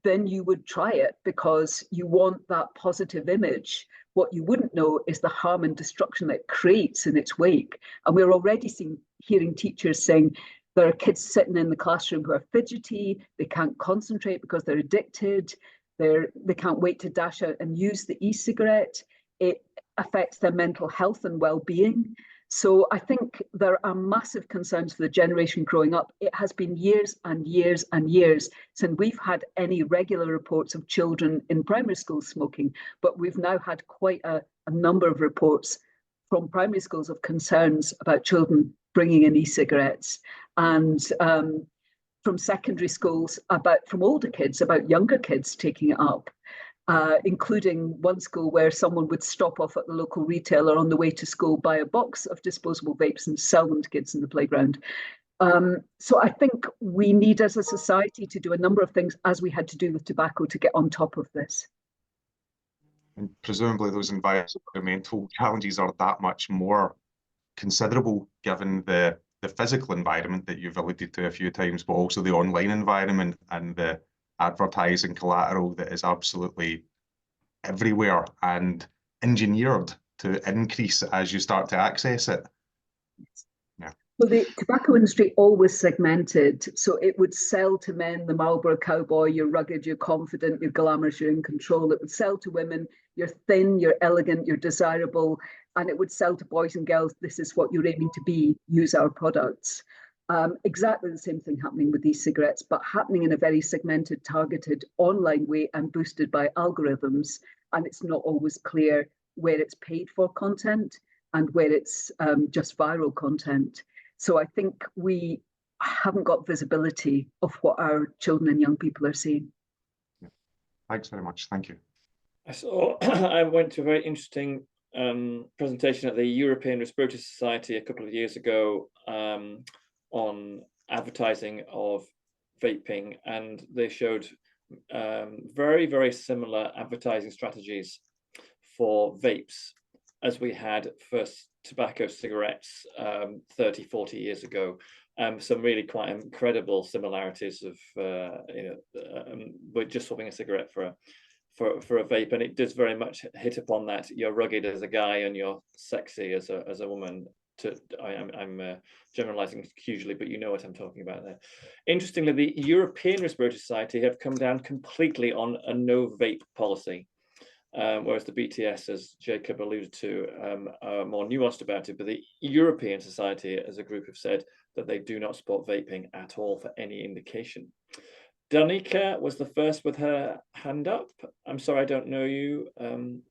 then you would try it because you want that positive image. What you wouldn't know is the harm and destruction that it creates in its wake. And we're already hearing teachers saying there are kids sitting in the classroom who are fidgety, they can't concentrate because they're addicted, they can't wait to dash out and use the e-cigarette. It affects their mental health and well-being. So I think there are massive concerns for the generation growing up. It has been years and years and years since we've had any regular reports of children in primary school smoking, but we've now had quite a number of reports from primary schools of concerns about children bringing in e-cigarettes, and from secondary schools from older kids, about younger kids taking it up. Including one school where someone would stop off at the local retailer on the way to school, buy a box of disposable vapes and sell them to kids in the playground. So I think we need as a society to do a number of things, as we had to do with tobacco, to get on top of this. And presumably those environmental challenges are that much more considerable given the physical environment that you've alluded to a few times, but also the online environment and the advertising collateral that is absolutely everywhere and engineered to increase as you start to access it. Yeah. Well, the tobacco industry always segmented. So it would sell to men, the Marlboro cowboy, you're rugged, you're confident, you're glamorous, you're in control. It would sell to women, you're thin, you're elegant, you're desirable. And it would sell to boys and girls, this is what you're aiming to be, use our products. Exactly the same thing happening with these cigarettes, but happening in a very segmented, targeted online way and boosted by algorithms. And it's not always clear where it's paid for content and where it's just viral content. So I think we haven't got visibility of what our children and young people are seeing. Yeah. Thanks very much. Thank you. I went to a very interesting presentation at the European Respiratory Society a couple of years ago on advertising of vaping, and they showed very, very similar advertising strategies for vapes as we had for tobacco cigarettes 30, 40 years ago. Some really quite incredible similarities of we're just swapping a cigarette for a vape, and it does very much hit upon that you're rugged as a guy and you're sexy as a woman. I'm generalizing hugely, but you know what I'm talking about there. Interestingly, the European Respiratory Society have come down completely on a no vape policy, whereas the BTS, as Jacob alluded to, are more nuanced about it. But the European Society as a group have said that they do not support vaping at all for any indication. Danica was the first with her hand up. I'm sorry, I don't know you,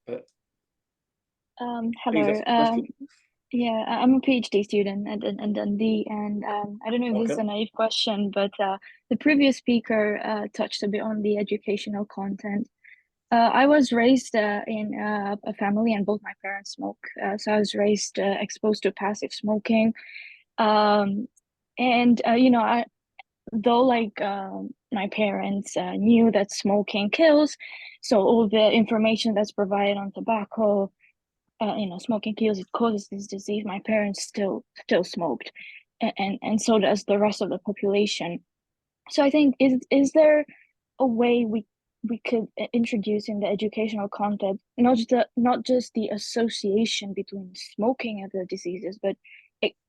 but hello. Yeah, I'm a PhD student at Dundee, and I don't know if this is a naive question, but the previous speaker touched a bit on the educational content. I was raised in a family, and both my parents smoke, so I was raised exposed to passive smoking, and you know, though my parents knew that smoking kills, so all the information that's provided on tobacco, you know, smoking kills, it causes this disease, my parents still smoked, and so does the rest of the population. So I think, is there a way we could introduce in the educational content not just the association between smoking and the diseases, but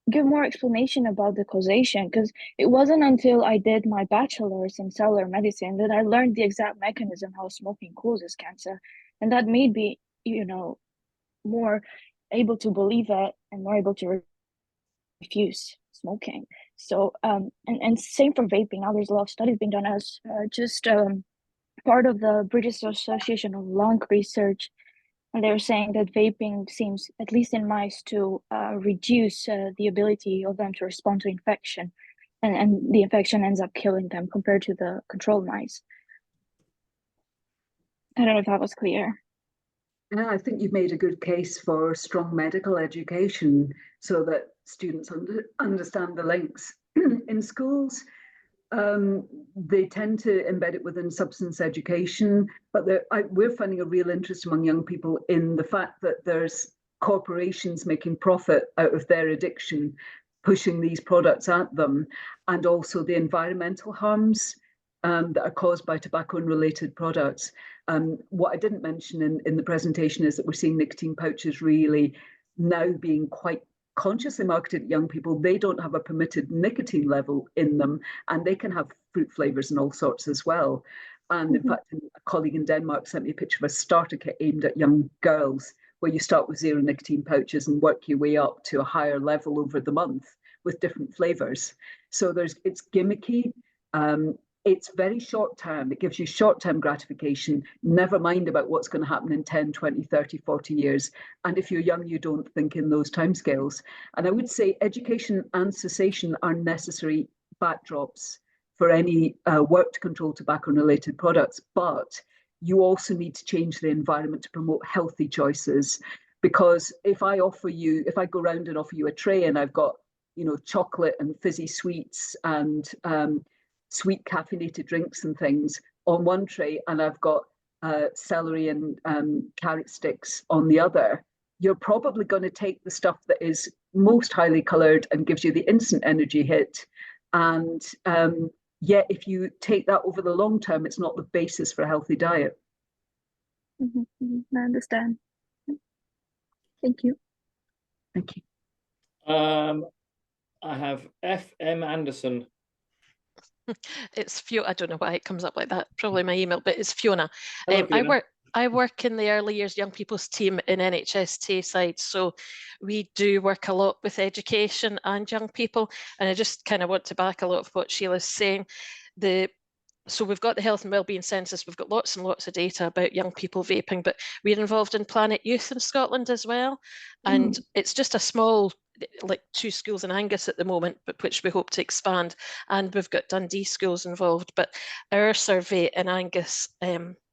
give more explanation about the causation? Because it wasn't until I did my bachelor's in cellular medicine that I learned the exact mechanism how smoking causes cancer, and that made me, you know, more able to believe it and more able to refuse smoking. So and same for vaping. Now there's a lot of studies being done as just part of the British Association of Lung Research, and they're saying that vaping seems, at least in mice, to reduce the ability of them to respond to infection, and the infection ends up killing them compared to the control mice. I don't know if that was clear. Yeah, I think you've made a good case for strong medical education so that students understand the links. In schools, they tend to embed it within substance education, but we're finding a real interest among young people in the fact that there's corporations making profit out of their addiction, pushing these products at them, and also the environmental harms that are caused by tobacco and related products. What I didn't mention in the presentation is that we're seeing nicotine pouches really now being quite consciously marketed at young people. They don't have a permitted nicotine level in them, and they can have fruit flavors and all sorts as well. And in fact, a colleague in Denmark sent me a picture of a starter kit aimed at young girls, where you start with 0 nicotine pouches and work your way up to a higher level over the month with different flavors. So it's gimmicky. It's very short term. It gives you short term gratification, never mind about what's going to happen in 10, 20, 30, 40 years. And if you're young, you don't think in those timescales. And I would say education and cessation are necessary backdrops for any work to control tobacco and related products. But you also need to change the environment to promote healthy choices. Because if I go around and offer you a tray and I've got, chocolate and fizzy sweets and sweet caffeinated drinks and things on one tray, and I've got celery and carrot sticks on the other, you're probably going to take the stuff that is most highly coloured and gives you the instant energy hit. And yet, if you take that over the long term, it's not the basis for a healthy diet. I understand. Thank you. Thank you. I have F.M. Anderson. It's Fiona. I don't know why it comes up like that. Probably my email, but it's Fiona. Hello, Fiona. I work in the early years young people's team in NHS Tayside, so we do work a lot with education and young people. And I just kind of want to back a lot of what Sheila's saying. So we've got the health and wellbeing census. We've got lots and lots of data about young people vaping, but we're involved in Planet Youth in Scotland as well. And it's just a small, like 2 schools in Angus at the moment, but which we hope to expand. And we've got Dundee schools involved. But our survey in Angus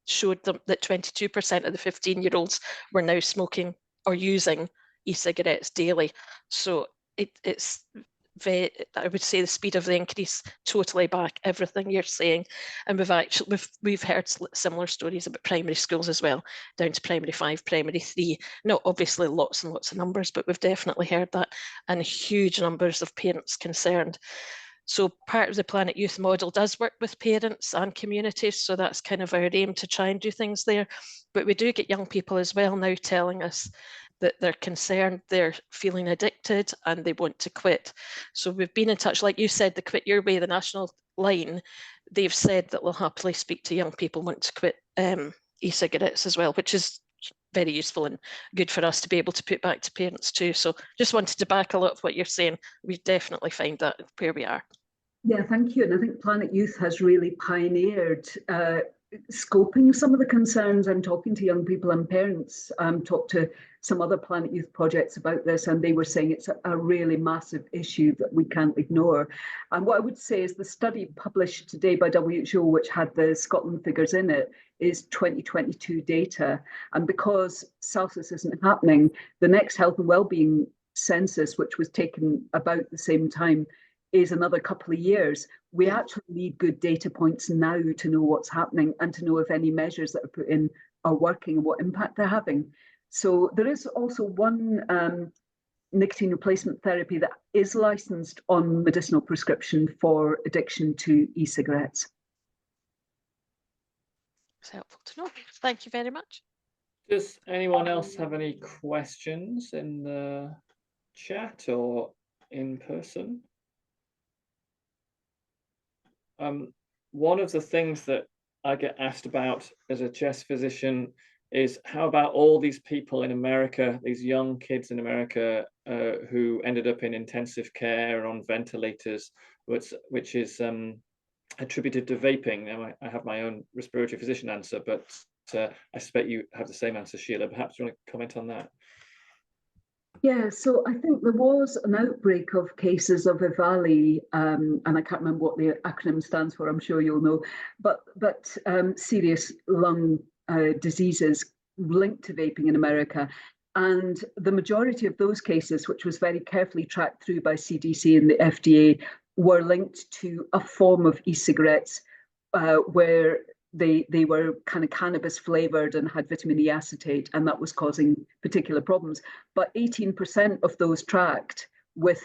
showed them that 22% of the 15-year-olds were now smoking or using e-cigarettes daily. So it's very, I would say the speed of the increase totally back everything you're saying. And we've heard similar stories about primary schools as well, down to primary 5, primary 3. Not obviously lots and lots of numbers, but we've definitely heard that, and huge numbers of parents concerned. So part of the Planet Youth model does work with parents and communities, so that's kind of our aim to try and do things there. But we do get young people as well now telling us that they're concerned, they're feeling addicted, and they want to quit. So we've been in touch, like you said, the Quit Your Way, the national line, they've said that they'll happily speak to young people who want to quit e-cigarettes as well, which is very useful and good for us to be able to put back to parents too. So just wanted to back a lot of what you're saying. We definitely find that where we are. Yeah, thank you. And I think Planet Youth has really pioneered scoping some of the concerns. I'm talking to young people and parents, talked to some other Planet Youth projects about this, and they were saying it's a really massive issue that we can't ignore. And what I would say is the study published today by WHO, which had the Scotland figures in it, is 2022 data. And because Celsius isn't happening, the next health and wellbeing census, which was taken about the same time, is another couple of years. We actually need good data points now to know what's happening and to know if any measures that are put in are working and what impact they're having. So there is also one nicotine replacement therapy that is licensed on medicinal prescription for addiction to e-cigarettes. It's helpful to know. Thank you very much. Does anyone else have any questions in the chat or in person? One of the things that I get asked about as a chest physician is how about all these people in America, these young kids in America who ended up in intensive care on ventilators, which is attributed to vaping. Now, I have my own respiratory physician answer, but I suspect you have the same answer, Sheila. Perhaps you want to comment on that? Yeah, so I think there was an outbreak of cases of EVALI, and I can't remember what the acronym stands for, I'm sure you'll know, but serious lung diseases linked to vaping in America. And the majority of those cases, which was very carefully tracked through by CDC and the FDA, were linked to a form of e-cigarettes where they were kind of cannabis flavored and had vitamin E acetate, and that was causing particular problems. But 18% of those tracked with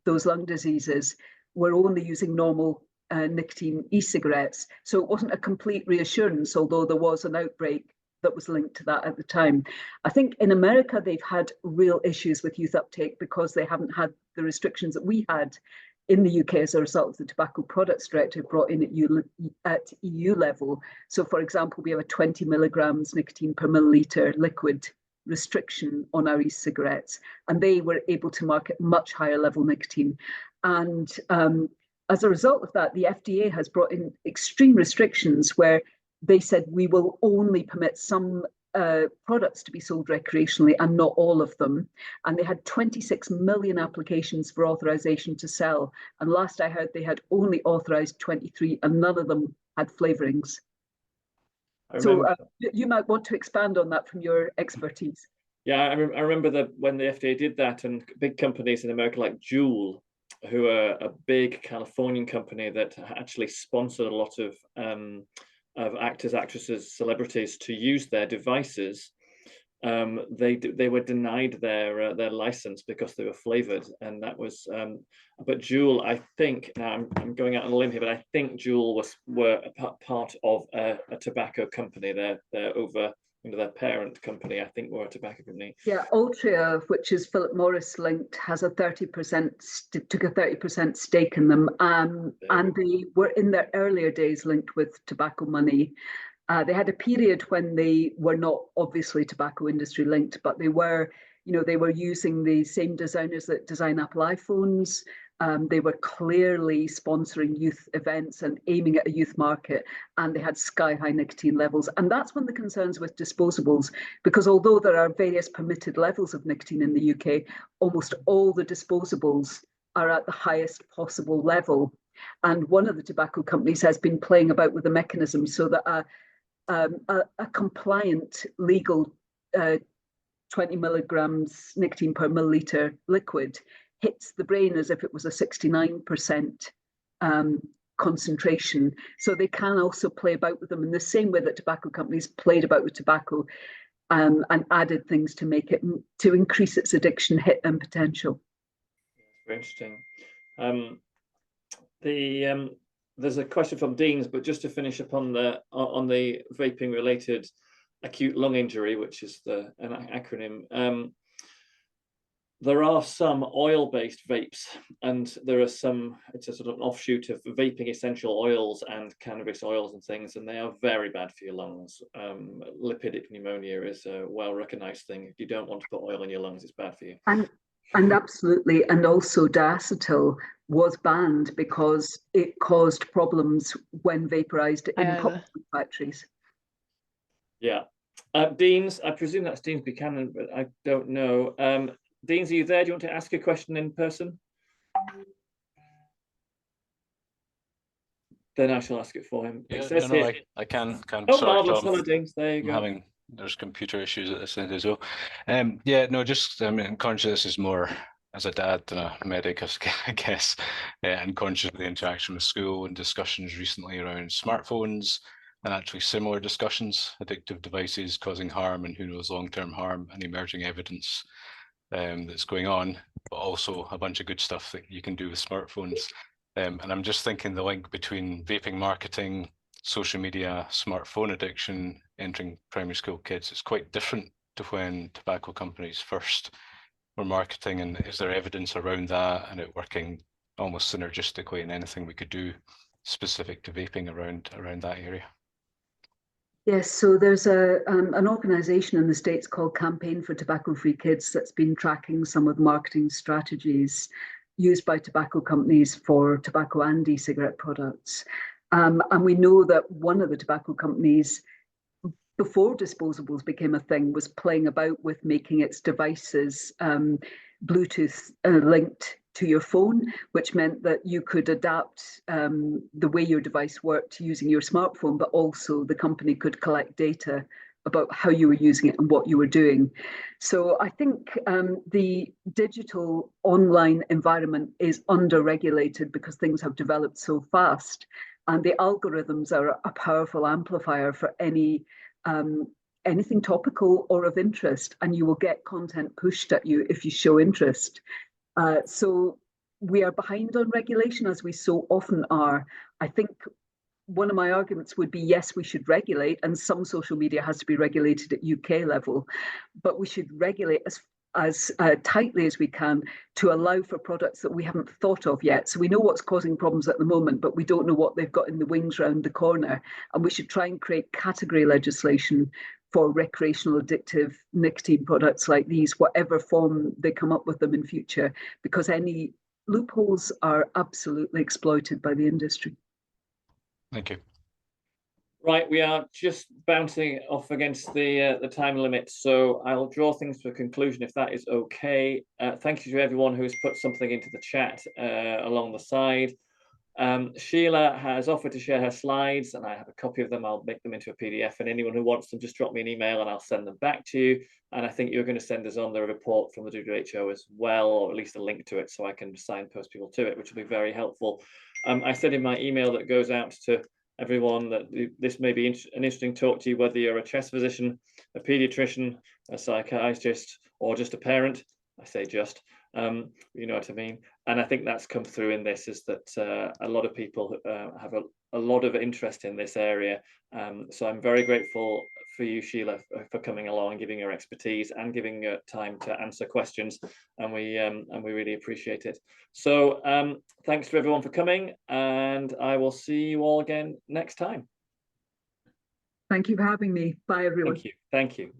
those lung diseases were only using normal nicotine e-cigarettes. So it wasn't a complete reassurance, although there was an outbreak that was linked to that at the time. I think in America, they've had real issues with youth uptake because they haven't had the restrictions that we had in the UK as a result of the Tobacco Products Directive brought in at EU level. So, for example, we have a 20 milligrams nicotine per milliliter liquid restriction on our e-cigarettes, and they were able to market much higher level nicotine. And as a result of that, the FDA has brought in extreme restrictions where they said we will only permit some products to be sold recreationally and not all of them. And they had 26 million applications for authorization to sell. And last I heard, they had only authorized 23 and none of them had flavorings. So you might want to expand on that from your expertise. Yeah, I remember that when the FDA did that, and big companies in America like Juul, who are a big Californian company that actually sponsored a lot of actors, actresses, celebrities to use their devices, they were denied their license because they were flavored, and that was. But Juul, I think, now I'm going out on a limb here, but I think Juul were a part of a tobacco company. They're over. Their parent company, I think, were a tobacco company. Yeah, Altria, which is Philip Morris linked, has a 30% took a 30% stake in them, and they were in their earlier days linked with tobacco money. They had a period when they were not obviously tobacco industry linked, but they were, they were using the same designers that design Apple iPhones. They were clearly sponsoring youth events and aiming at a youth market, and they had sky-high nicotine levels. And that's one of the concerns with disposables, because although there are various permitted levels of nicotine in the UK, almost all the disposables are at the highest possible level. And one of the tobacco companies has been playing about with the mechanism so that a compliant, legal 20 milligrams nicotine per milliliter liquid hits the brain as if it was a 69% concentration. So they can also play about with them in the same way that tobacco companies played about with tobacco and added things to make it, to increase its addiction hit and potential. Very interesting. There's a question from Dean's, but just to finish up on the vaping related acute lung injury, which is an acronym. There are some oil-based vapes, and there are some, it's a sort of an offshoot of vaping essential oils and cannabis oils and things, and they are very bad for your lungs. Lipidic pneumonia is a well-recognized thing. If you don't want to put oil in your lungs, it's bad for you. And absolutely, and also diacetyl was banned because it caused problems when vaporized in popcorn factories. Yeah. Deans, I presume that's Deans Buchanan, but I don't know. Deans, are you there? Do you want to ask a question in person? Then I shall ask it for him. Yeah, I can. Oh, marvelous. Hello, Deans. There you go. There's computer issues at this end as well. Yeah, no, just I'm conscious this is more as a dad than a medic, I guess, and conscious of the interaction with school and discussions recently around smartphones and actually similar discussions, addictive devices causing harm and who knows long-term harm, and emerging evidence that's going on, but also a bunch of good stuff that you can do with smartphones. And I'm just thinking the link between vaping marketing, social media, smartphone addiction, entering primary school kids, it's quite different to when tobacco companies first were marketing. And is there evidence around that and it working almost synergistically in anything we could do specific to vaping around that area? Yes, so there's an organisation in the States called Campaign for Tobacco-Free Kids that's been tracking some of the marketing strategies used by tobacco companies for tobacco and e-cigarette products. And we know that one of the tobacco companies, before disposables became a thing, was playing about with making its devices Bluetooth linked to your phone, which meant that you could adapt the way your device worked using your smartphone, but also the company could collect data about how you were using it and what you were doing. So I think the digital online environment is under-regulated because things have developed so fast, and the algorithms are a powerful amplifier for anything topical or of interest, and you will get content pushed at you if you show interest. So we are behind on regulation, as we so often are. I think one of my arguments would be, yes, we should regulate, and some social media has to be regulated at UK level, but we should regulate as tightly as we can to allow for products that we haven't thought of yet. So we know what's causing problems at the moment, but we don't know what they've got in the wings round the corner. And we should try and create category legislation for recreational addictive nicotine products like these, whatever form they come up with them in future, because any loopholes are absolutely exploited by the industry. Thank you. Right, we are just bouncing off against the time limit, so I'll draw things to a conclusion if that is okay. Thank you to everyone who has put something into the chat along the side. Sheila has offered to share her slides, and I have a copy of them. I'll make them into a PDF, and anyone who wants them, just drop me an email and I'll send them back to you. And I think you're going to send us on the report from the WHO as well, or at least a link to it, so I can signpost people to it, which will be very helpful. I said in my email that goes out to everyone that this may be an interesting talk to you, whether you're a chest physician, a pediatrician, a psychiatrist, or just a parent. I say just, you know what I mean. And I think that's come through in this, is that a lot of people have a lot of interest in this area. So I'm very grateful for you, Sheila, for coming along and giving your expertise and giving your time to answer questions, and we really appreciate it. So thanks to everyone for coming, and I will see you all again next time. Thank you for having me. Bye, everyone. Thank you. Thank you.